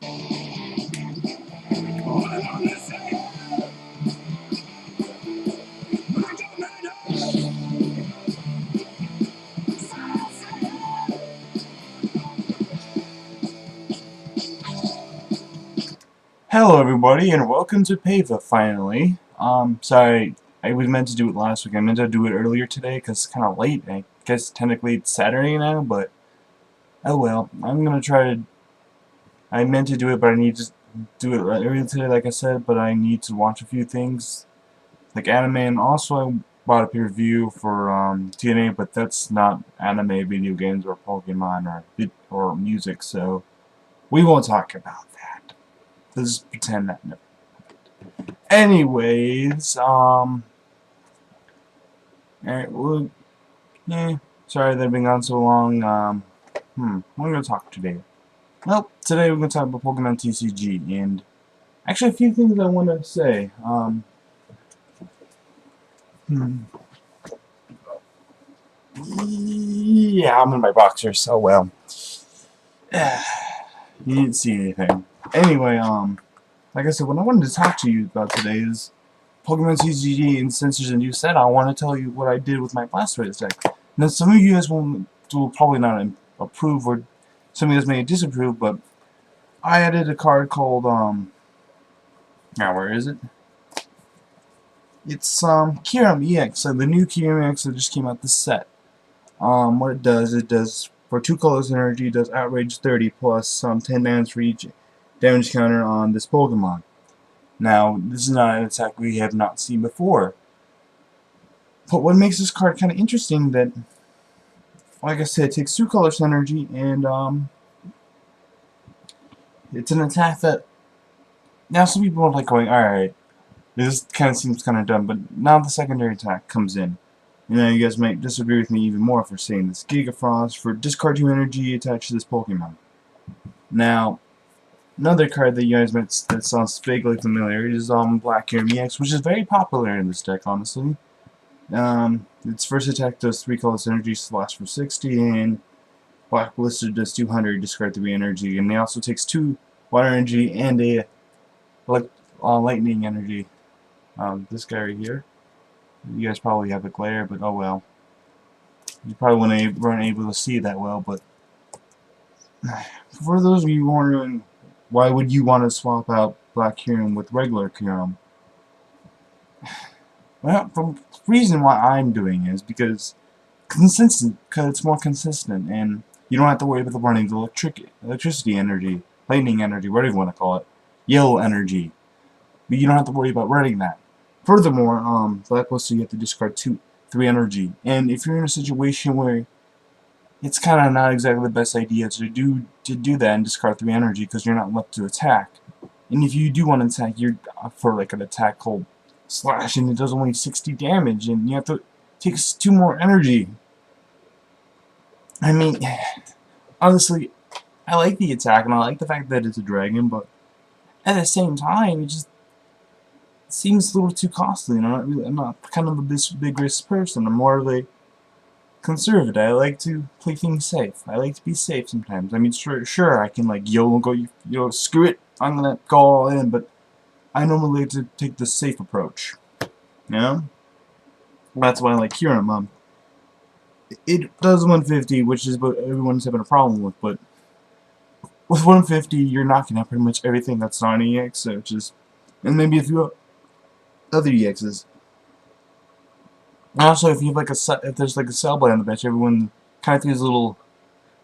Hello everybody and welcome to PAVA finally. Sorry, I was meant to do it last week. I meant to do it earlier today because it's kind of late. I guess technically it's Saturday now, but oh well. I'm gonna try to... I meant to do it, but I need to do it earlier today like I said, but I need to watch a few things like anime, and also I bought a peer review for TNA, but that's not anime, video games, or Pokemon, or music, so we won't talk about that. Let's just pretend that never. Anyways, alright, well, sorry that I've been gone so long. What am I gonna talk today? Well, today we're gonna talk about Pokemon TCG, and actually a few things I want to say. Yeah, I'm in my boxers, so well. You didn't see anything. Anyway, like I said, what I wanted to talk to you about today is Pokemon TCG, and since there's a new set, I want to tell you what I did with my Blastoise deck. Now, some of you guys will probably not approve, or some of you guys may disapprove, but I added a card called, now where is it? It's, Kyurem EX, the new Kyurem EX that just came out this set. What it does, for 2 colors energy, it does Outrage 30 plus 10 damage for each damage counter on this Pokemon. Now, this is not an attack we have not seen before. But what makes this card kind of interesting that, like I said, it takes 2 colors energy, and it's an attack that, now some people are like going, alright, this kind of seems kind of dumb, but now the secondary attack comes in. You know, you guys might disagree with me even more for saying this. Giga Frost, for discard 2 energy attached to this Pokemon. Now, another card that you guys might, that sounds vaguely familiar is Blastiose EX, which is very popular in this deck, honestly. Its first attack does 3 colors energy, slash for 60, and Black Blister does 200, discard 3 energy, and it also takes 2 water energy and a lightning energy. This guy right here. You guys probably have a glare, but oh well. You probably weren't able to see that well, but for those of you wondering, why would you want to swap out Black Kyurem with regular Kyurem? Well, the reason why I'm doing is because it's more consistent, and you don't have to worry about running the electricity energy, lightning energy, whatever you want to call it, yellow energy. But you don't have to worry about running that. Furthermore, Black Blister, you have to discard 3 energy, and if you're in a situation where it's kind of not exactly the best idea to do that and discard 3 energy because you're not left to attack, and if you do want to attack, you're for like an attack called Slash, and it does only 60 damage, and you have to take 2 more energy. I mean, honestly, I like the attack, and I like the fact that it's a dragon, but at the same time, it just seems a little too costly, and I'm not kind of a big risk person. I'm more of a conservative. I like to play things safe. I like to be safe sometimes. I mean, sure, I can like screw it, I'm gonna go all in, but I normally like to take the safe approach. You know? That's why I like Kyurem. It does 150, which is what everyone's having a problem with, but with 150, you're knocking out pretty much everything that's not an EX, which is, and maybe a few other EXs. Also, if you have if there's like a cell blade on the bench, everyone kind of feels a little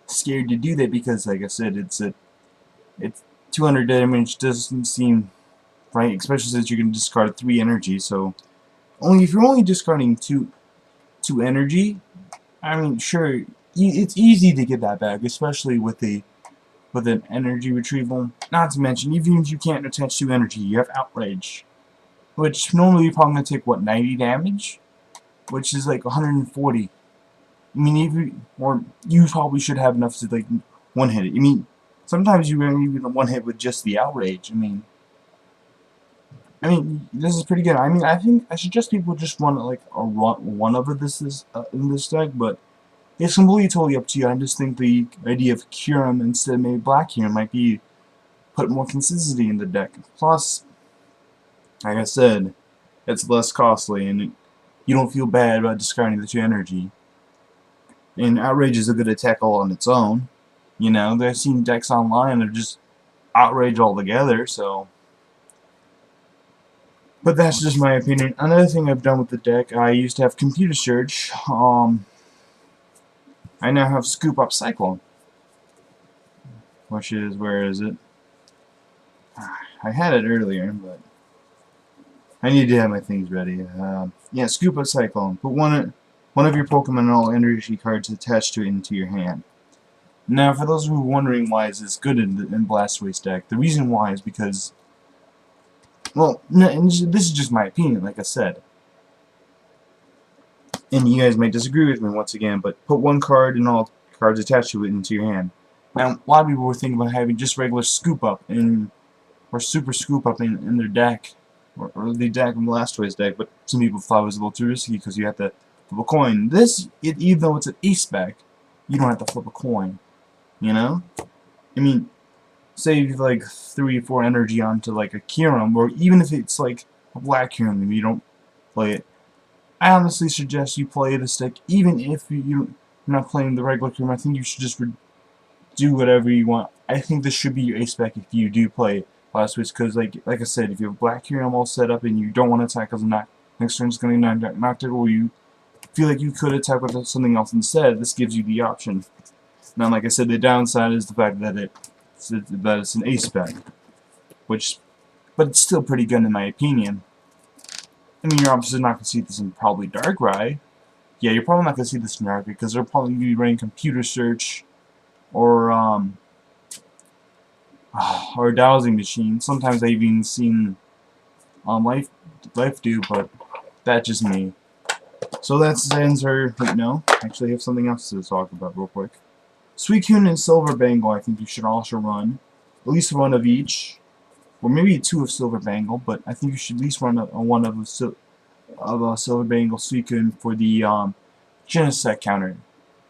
scared to do that because, like I said, it's 200 damage doesn't seem right, especially since you're going to discard 3 energy. So, if you're only discarding 2 energy, I mean, sure, it's easy to get that back, especially with an energy retrieval. Not to mention, even if you can't attach 2 energy, you have Outrage, which normally you're probably going to take, what, 90 damage? Which is like 140. I mean, you probably should have enough to, like, one-hit it. I mean, sometimes you even one-hit with just the Outrage. I mean, this is pretty good. I mean, I think I suggest people just run, like, one over this in this deck, but it's completely totally up to you. I just think the idea of Kyurem instead of maybe Black Kyurem might be put more consistency in the deck. Plus, like I said, it's less costly, and you don't feel bad about discarding the 2 energy. And Outrage is a good attack all on its own. You know, I've seen decks online that are just Outrage altogether, so. But that's just my opinion. Another thing I've done with the deck, I used to have Computer Search. I now have Scoop Up Cyclone. Which is, where is it? I had it earlier, but I need to have my things ready. Yeah, Scoop Up Cyclone. Put one of your Pokemon and all energy cards attached to it into your hand. Now, for those who are wondering why is this good in Blastoise deck, the reason why is because, well, no, this is just my opinion, like I said. And you guys might disagree with me once again, but put one card and all cards attached to it into your hand. Now, a lot of people were thinking about having just regular Scoop Up or Super Scoop Up in their deck, or the deck in Blastoise deck, but some people thought it was a little too risky because you have to flip a coin. This, even though it's an ace spec, you don't have to flip a coin. You know? I mean, say you have like 3 or 4 energy onto like a Kyurem, or even if it's like a black Kyurem and you don't play it, I honestly suggest you play this deck even if you're not playing the regular Kyurem. I think you should just do whatever you want. I think this should be your ace spec if you do play Blastoise, because like I said, if you have black Kyurem all set up and you don't want to attack because next turn is going to be knocked out, or you feel like you could attack with something else instead, this gives you the option. Now, like I said, the downside is the fact that it's an ace spec, but it's still pretty good in my opinion. I mean, you're obviously not going to see this in probably Darkrai. Yeah, you're probably not going to see this in Darkrai because they're probably going to be running Computer Search or Dowsing Machine. Sometimes I've even seen Life do, but that's just me. So that's the answer. Wait, no, actually, I have something else to talk about real quick. Suicune and Silver Bangle, I think you should also run. At least one of each. Or maybe 2 of Silver Bangle, but I think you should at least run one of Silver Bangle Suicune for the Genesect counter.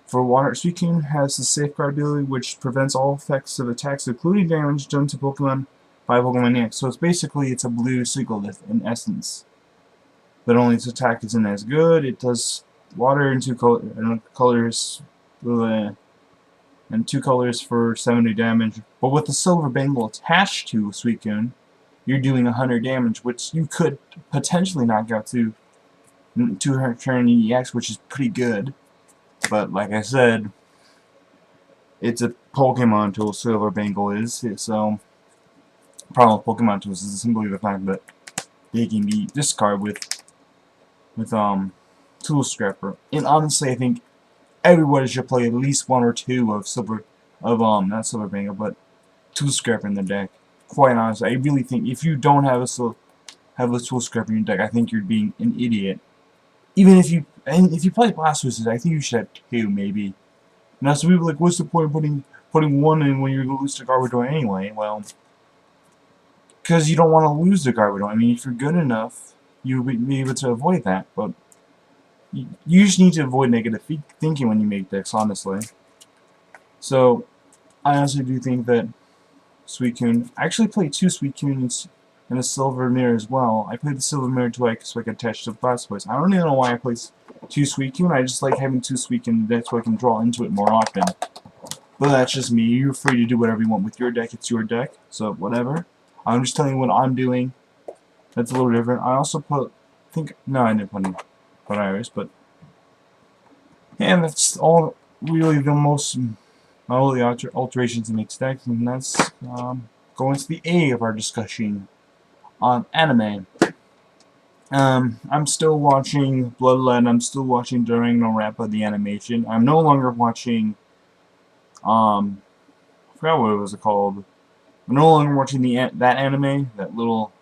For water, Suicune has the Safeguard ability, which prevents all effects of attacks, including damage done to Pokemon by Pokemon EX. So it's a blue Sigilyph in essence. But only its attack isn't as good. It does water in 2 colors. And 2 colors for 70 damage. But with the Silver Bangle attached to Suicune, you're doing 100 damage, which you could potentially knock out to turn EX, which is pretty good. But like I said, it's a Pokemon tool, Silver Bangle is. So, the problem with Pokemon tools is simply the fact that they can be discarded with Tool Scrapper. And honestly, I think everybody should play at least 1 or 2 of not Silver Bangle, but Tool Scrapper in their deck. Quite honestly, I really think if you don't have a Tool Scrapper in your deck, I think you're being an idiot. Even if you play Blastoise, I think you should have 2 maybe. Now, some people are like, what's the point of putting 1 in when you're gonna lose to Garbodor anyway? Well, because you don't want to lose to Garbodor. I mean, if you're good enough, you'll be able to avoid that, but you just need to avoid negative thinking when you make decks, honestly. So, I honestly do think that Suicune... I actually played 2 Suicunes in a Silver Mirror as well. I played the Silver Mirror twice so I could attach to the Blastoise. I don't even know why I played 2 Suicune. I just like having 2 Suicune in the deck so I can draw into it more often. But that's just me. You're free to do whatever you want with your deck. It's your deck, so whatever. I'm just telling you what I'm doing. That's a little different. I also put... no, I didn't put Iris, but... and that's all really all the alterations in its deck, and that's going to the A of our discussion on anime. I'm still watching Bloodline. I'm still watching During No Rappa the animation. I'm no longer watching I forgot what it was called. I'm no longer watching that anime, that little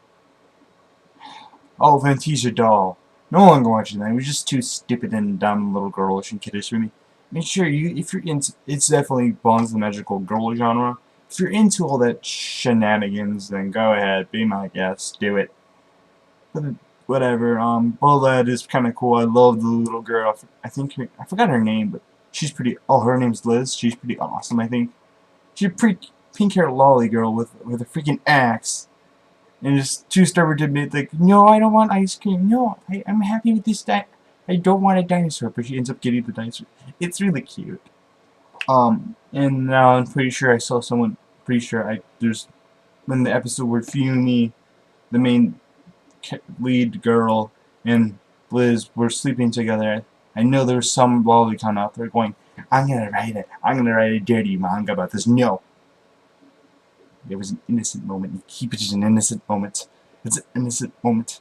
Fantasia doll. No longer watching that. It was just too stupid and dumb, little girlish and kiddish for me. Make sure if you're into, it's definitely belongs to the magical girl genre. If you're into all that shenanigans, then go ahead, be my guest, do it. But whatever. Bullet is kind of cool. I love the little girl. I forgot her name, but she's pretty. Oh, her name's Liz. She's pretty awesome. I think she's pretty. pink-haired lolly girl with a freaking axe, and just too stubborn to admit, like, no, I don't want ice cream. No, I'm happy with this. I don't want a dinosaur, but she ends up getting the dinosaur. It's really cute. And now I'm pretty sure I saw someone. Pretty sure there's when the episode where Fumi, the main lead girl, and Liz were sleeping together. I know there's some lolicon out there going, I'm gonna write a dirty manga about this. No. It was an innocent moment. Keep it as an innocent moment. It's an innocent moment.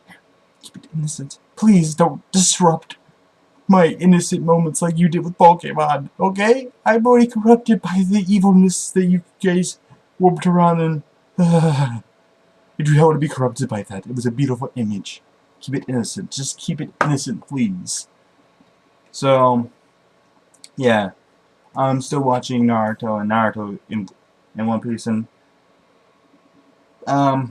Keep it innocent. Please don't disrupt my innocent moments like you did with Pokemon, okay? I'm already corrupted by the evilness that you guys warped around and... I don't want to be corrupted by that. It was a beautiful image. Keep it innocent. Just keep it innocent, please. So, yeah. I'm still watching Naruto and Naruto in One Piece, and I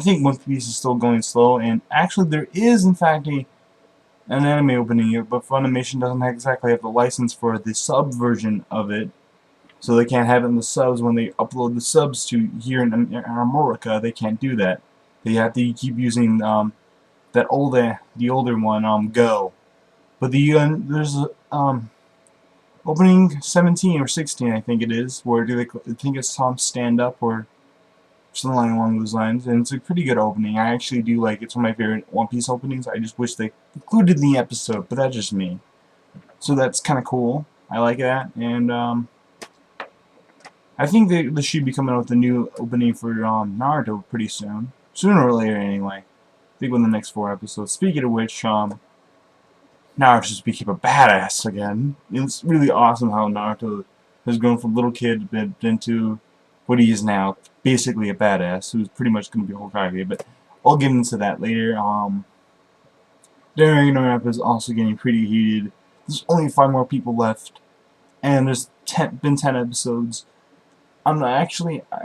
think One Piece is still going slow, and actually there is in fact an anime opening here, but Funimation doesn't exactly have the license for the sub version of it, so they can't have it in the subs. When they upload the subs to here in America, they can't do that. They have to keep using the older one, Go. But there's opening 17 or 16, I think it is, where I think it's Stand Up or something along those lines, and it's a pretty good opening. I actually do like it. It's one of my favorite One Piece openings. I just wish they included in the episode, but that's just me. So that's kind of cool. I like that, and I think they should be coming out with a new opening for Naruto pretty soon. Sooner or later, anyway. I think within the next 4 episodes. Speaking of which, Naruto just became a badass again. It's really awesome how Naruto has grown from little kid into what he is now, basically a badass, who's pretty much going to be a Hokage, but I'll get into that later. Dragon is also getting pretty heated. There's only 5 more people left, and there's been 10 episodes. I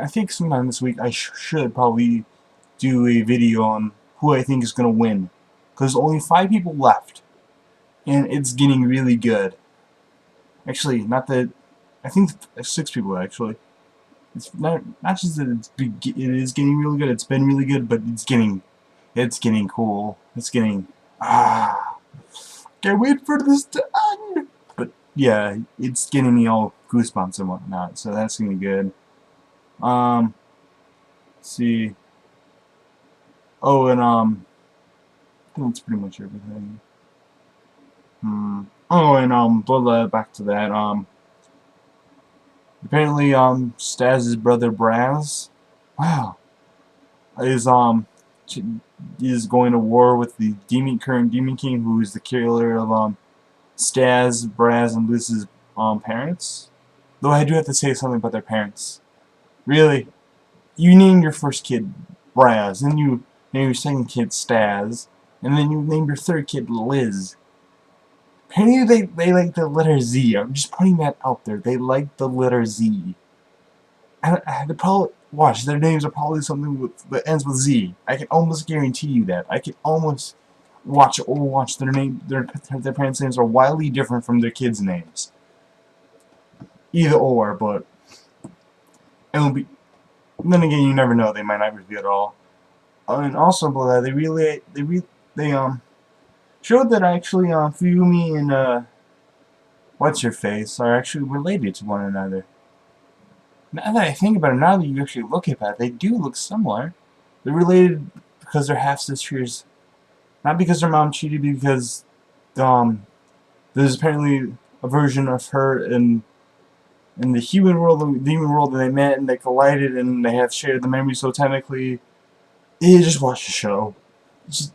think sometime this week I should probably do a video on who I think is going to win, because there's only 5 people left, and it's getting really good. Actually, not that, I think 6 people actually. It's not just that it is getting really good. It's been really good, but it's getting cool. It's getting can't wait for this to end. But yeah, it's getting me all goosebumps and whatnot. So that's gonna be good. Let's see. Oh, and I think that's pretty much everything. Oh, and but back to that. Apparently, Staz's brother Braz, wow, is going to war with the current Demon King, who is the killer of Staz, Braz, and Liz's parents. Though I do have to say something about their parents. Really, you named your first kid Braz, then you named your second kid Staz, and then you named your third kid Liz. Apparently they like the letter Z. I'm just putting that out there. They like the letter Z. They probably watch. Their names are probably something that ends with Z. I can almost guarantee you that. I can almost watch their name. Their parents' names are wildly different from their kids' names. Either or, but it'll be. Then again, you never know. They might not reveal it all. And also, they showed that actually Fumi and what's-her-face are actually related to one another. Now that I think about it, now that you actually look at that, they do look similar. They're related because they're half-sisters. Not because their mom cheated, because there's apparently a version of her in the human world and the demon world, and they met and they collided and they have shared the memory, so technically, you just watch the show. It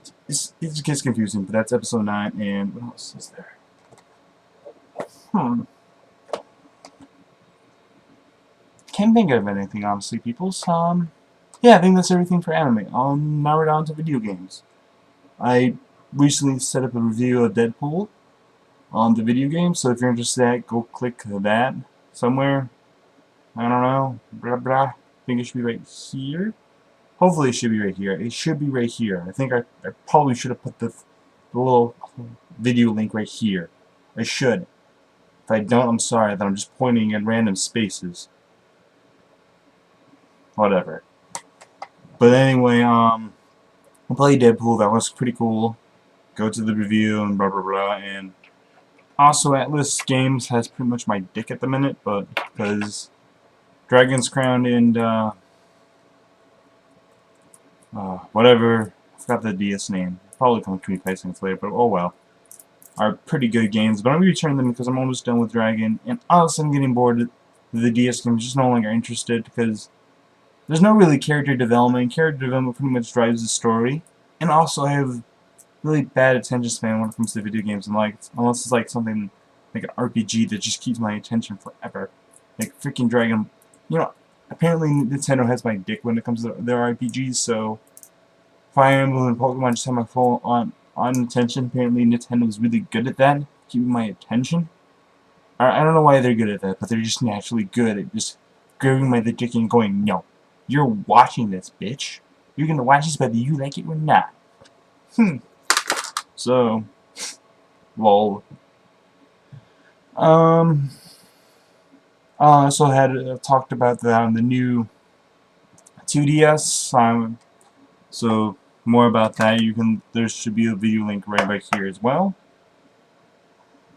just gets confusing, but that's episode 9, and what else is there? Can't think of anything, honestly, people. Yeah, I think that's everything for anime. Now we're down to video games. I recently set up a review of Deadpool on the video game, so if you're interested in that, go click that somewhere. I don't know. Blah blah. I think it should be right here. Hopefully it should be right here. It should be right here. I think I probably should have put the little video link right here. I should. If I don't, I'm sorry that I'm just pointing at random spaces. whatever. But anyway, I played Deadpool. That was pretty cool. Go to the review and blah blah blah. And also, Atlas Games has pretty much my dick at the minute, but because Dragon's Crown and whatever, I forgot the DS name. Probably come to me placing it later, but oh well. Are pretty good games, but I'm going to return them because I'm almost done with Dragon, and honestly I'm getting bored of the DS games, just no longer interested because there's no really character development. Character development pretty much drives the story, and also I have really bad attention span when it comes to video games, and like, unless it's like something like an RPG that just keeps my attention forever. Like freaking Dragon, you know, apparently Nintendo has my dick when it comes to their RPGs, so Fire Emblem and Pokemon just have my full on attention. Apparently Nintendo's really good at that, keeping my attention. I don't know why they're good at that, but they're just naturally good at just grabbing my dick and going, no, you're watching this, bitch. You're gonna watch this whether you like it or not. So, lol. I also had talked about that on the new 2DS. So more about that. There should be a video link right back here as well.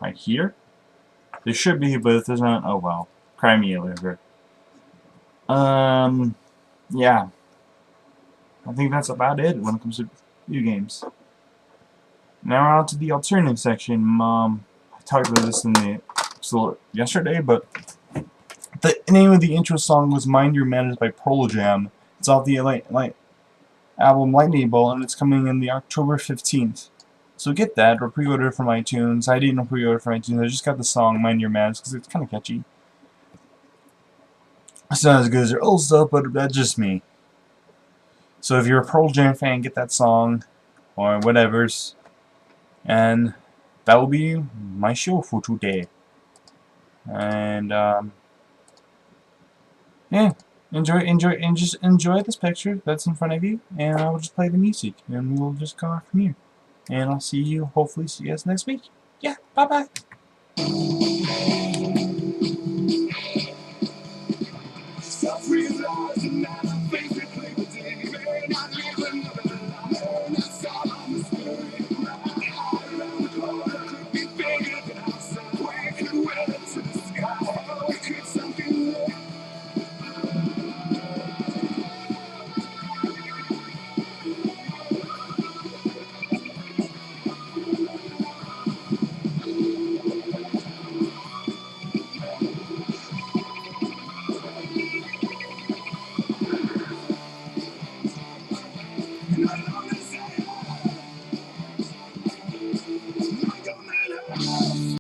Right here. There should be, but if there's not, oh well. Cry me a little. Yeah. I think that's about it when it comes to video games. Now we're on to the alternative section. I talked about this in the yesterday, but the name of the intro song was "Mind Your Manners" by Pearl Jam. It's off the album Lightning Bolt, and it's coming in the October 15th. So get that, or pre-order it from iTunes. I didn't pre-order from iTunes. I just got the song "Mind Your Manners" because it's kind of catchy. It's not as good as their old stuff, but that's just me. So if you're a Pearl Jam fan, get that song, or whatever's. And that will be my show for today. And yeah, just enjoy this picture that's in front of you, and I will just play the music, and we'll just go off from here. And I'll hopefully see you guys next week. Yeah, bye bye. Self-realizing that I